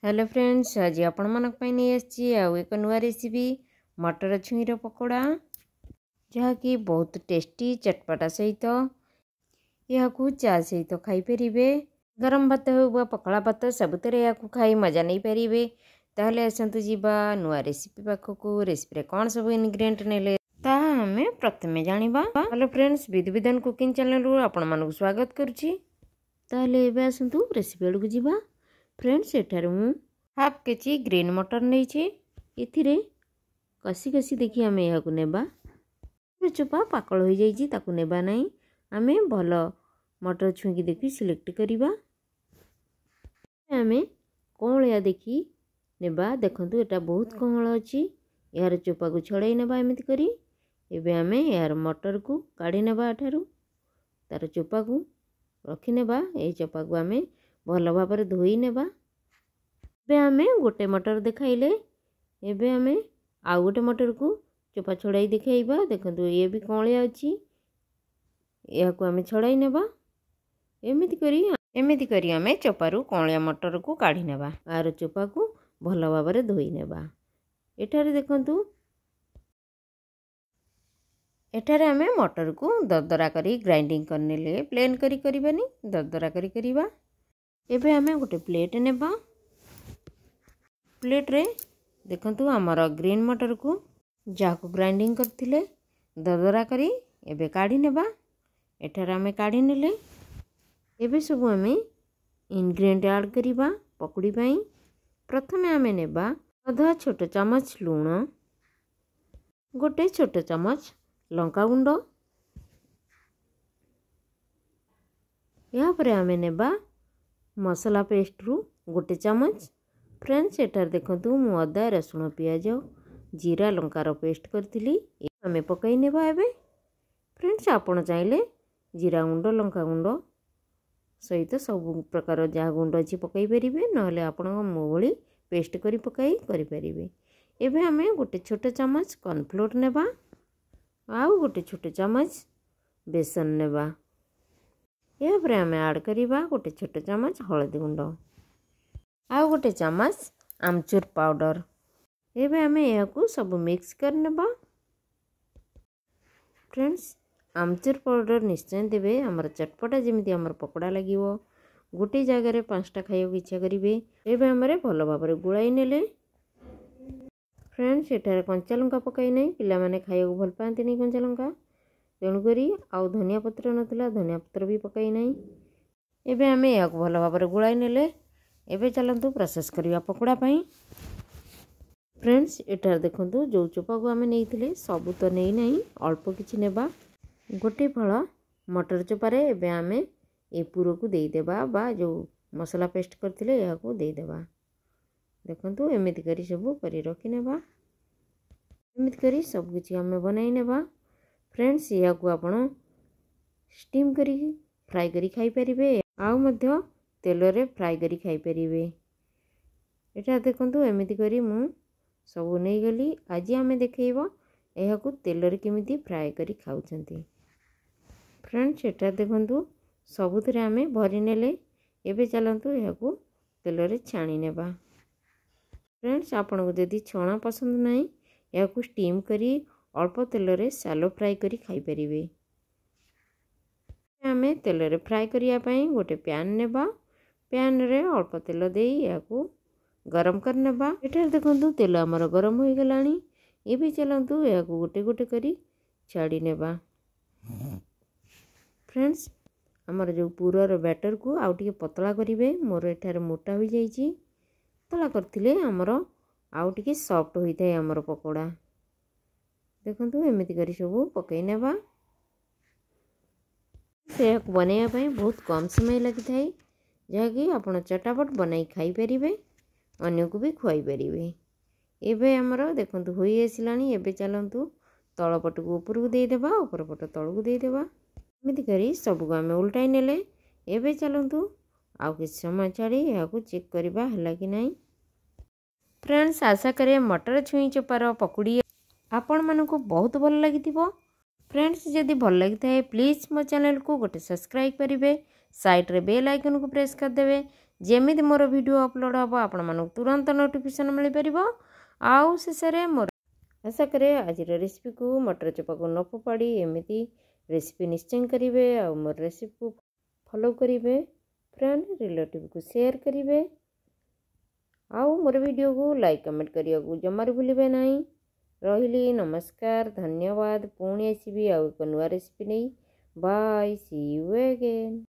Hello friends, आज आपण मन नहीं आसी एक नुआ रेसिपी मटर छुईर पकोड़ा जहाँकि बहुत टेस्टी चटपटा सहित यह चा सहित खाईपर गरम भात हो पखला भात सबुतिर या खाई मजा नहीं पारे। ताहले आसतु जीवा नुआ रेसिपी पाखक। रेसिपी कौन सब इनग्रेडिएंट नेले आम प्रथमे जानिबा। हेलो फ्रेंड्स, विधि विधान कुकिंग चैनल आपण मानक स्वागत करुच्ची। ताहले एबे आसतु रेसिपी आड़क जीवा। फ्रेंड्स, एठार मु हाफ केजी ग्रीन मटर नहीं इथिरे कसी कसी देखी आम यह नेबा। चोपा पाकल हो जाइए ताकू नेबा नहीं। आम भल मटर छुई देखी सिलेक्ट करिबा। आम कौलिया देखी नेबा। देखंतु एटा बहुत कमल अच्छी। यार चोपा को छड़ाई नेबा एमती करी। एबे आम यार मटर को काढ़ी नेबा। एठारू तार चोपा को रखी नेबा। ए चोपा को आम भल भाव धोई नेबा। एबे आम गोटे मटर देखाइले। एबे आम आउ गोटे मटर को चोपा छड़ाई देखाइबा। देखंतु ये भी कौलिया अच्छी। या को आम छड़ाई नेबा। एमिति करी आम चोपारू कौलिया मटर को काढ़ी नेबा। आर चोपा को भल भाव धोई नेबा। एठारे देखंतु एठारे आम मटर को दरदरा करी ग्राइंडिंग करनेले। प्लेन करी करिबानी, दरदरा करी करिबा। एबे आम गोटे प्लेट नेबा। प्लेट रे देखंतु आमर ग्रीन मटर को जाको ग्राइंडिंग करथिले दरदरा करी एबे काढ़ी नेबा। एठार आमे काढ़ी नेले। एबे सब आमे इनग्रेडिएंट ऐड करिबा पकुड़ी पई। प्रथमे आमे नेबा आधा छोट चमच लूण, गोटे छोट चमच लंका गुंड। या परे आमे नेबा मसला पेस्ट रु गोटे चमच। फ्रेंड्स, एटार देखंतु मु अदा रसुण पियाज जीरा लंकार पेस्ट करथिली आमे पकाई नेबा। एबे फ्रेंड्स, आपण चाहिले जीरा गुंड लंका गुंड सहित सब प्रकार जहाँ गुंड अच्छी पकाई परिबे, नहले आपण मो भली पेस्ट करी पकाई करि परिबे। एबे आमे गोटे छोट चमच कॉर्नफ्लोर नेबा। आउ गोटे छोट चमच बेसन नेबा। या परे आमे ऐड करिबा गोटे छोट चमच हळदी गुंड, आउ गोटे चमच आमचूर पाउडर। एबे आमे याकू सब मिक्स कर नेबा। फ्रेंड्स, आमचूर पाउडर निश्चय देबे। हमर चटपटा जेमिति हमर पकोड़ा लागिवो। गोटे जगह 5टा खाइयो इच्छा करिवे। एबे हमरे भल भाबरे गुळाई नेले। फ्रेंड्स, एठारे कंचा लंका पकाई नै। पिला माने खाइयो भल पांती नै कंचा लंका, तेणु करी आउ धनिया पत्र नथिला, धनिया पत्र भी पकाई नै। एबे आमे याकू भल भाबरे गुळाई नेले। एबे चलंतु प्रोसेस करिया पकोड़ा पई। फ्रेंड्स, एठार देखंतु जो चोपा को आमे नेइथिले सब तो नेइ नै, अल्प किछि नेबा। गोटे फळ मटर चोपारे एबे आमे ए पुरो को देई देबा बा जो मसला पेस्ट करथिले या को देई देबा। देखंतु एमिति करी सब करी रखि नेबा। एमिति करी सब किछि आमे बनाई नेबा। फ्रेंड्स, या को आपण स्टीम करी फ्राई करी खाई परिबे, आउ मध्य तेल रे फ्राई करी खाई परिबे। एटा देखंतु एमिति करी मु सब नै गली। आज आमे देखैबो एहा को तेल रे केमिति फ्राई करी खाउछंती। फ्रेंड्स, एटा देखंतु सबुथिरे आमे भरी नेले। एबे चलंतु एहा को तेल रे छाणी नेबा। फ्रेंड्स, आपण को यदि छणा पसंद नै एहा को स्टीम करी अल्प तेल रे सालो फ्राई करी खाई परिबे। आमे तेल रे फ्राई करिया पई गोटे पैन नेबा। पैन रे अल्प तेल देई या को गरम कर नेबा। एठार देखंतु तेल हमर गरम होई गलानी। एबे चलंतु या को गोटे गोटे करी छाड़ी नेबा। फ्रेंड्स, हमर जो पूरर बैटर को आउ टिके पतला करिवे। मोर एठार मोटा होई जाईची। पतला करथिले हमर आउ टिके सॉफ्ट होई थाए हमर पकोड़ा। देखंतु एमिति करी सब पकाई नेबा। से बनाइबा पई बहुत कम समय लागि थाए, जहाँकि आपण चटापट बनाई खाई परिबे, अन्य को भी खुआई परिबे। एबे हमर देखंतु होई आसिलानी। एबे चलंतु तळ पट को ऊपर को देई देबा, ऊपर पट तळ को देई देबा। एमिति करी सब को आमे उल्टाई नेले। एबे चलंतु आउ कि समय छाड़ी या को चेक करबा हला कि नाही। फ्रेंड्स, आशा करे मटर छुई चोपार पकुड़ी आपण मानको बहुत भल लागिथिबो। फ्रेंड्स, जदि भल लगी है प्लीज मो चैनल को गोटे सब्सक्राइब करेंगे। साइड रे बेल आइकन को प्रेस कर देवे जेमिति मोर वीडियो अपलोड हम आपण मानक तुरंत नोटिफिकेशन मिल पारिबो। आउ शेषे मोर आशा करे आज रेसिपी को मटर चोपा को न फोपाड़ी एमिति रेसिपी निश्चय करेंगे। आ मोर रेसिपी को फॉलो करेंगे, फ्रेंड रिलेटिव को शेयर करेंगे, आउ मोर वीडियो को लाइक कमेंट करिया को जमार भूलिबे नहीं। रहिली नमस्कार, धन्यवाद। पुणी आसबि आउ एक नुआ रेसिपी नहीं। Bye, see you again.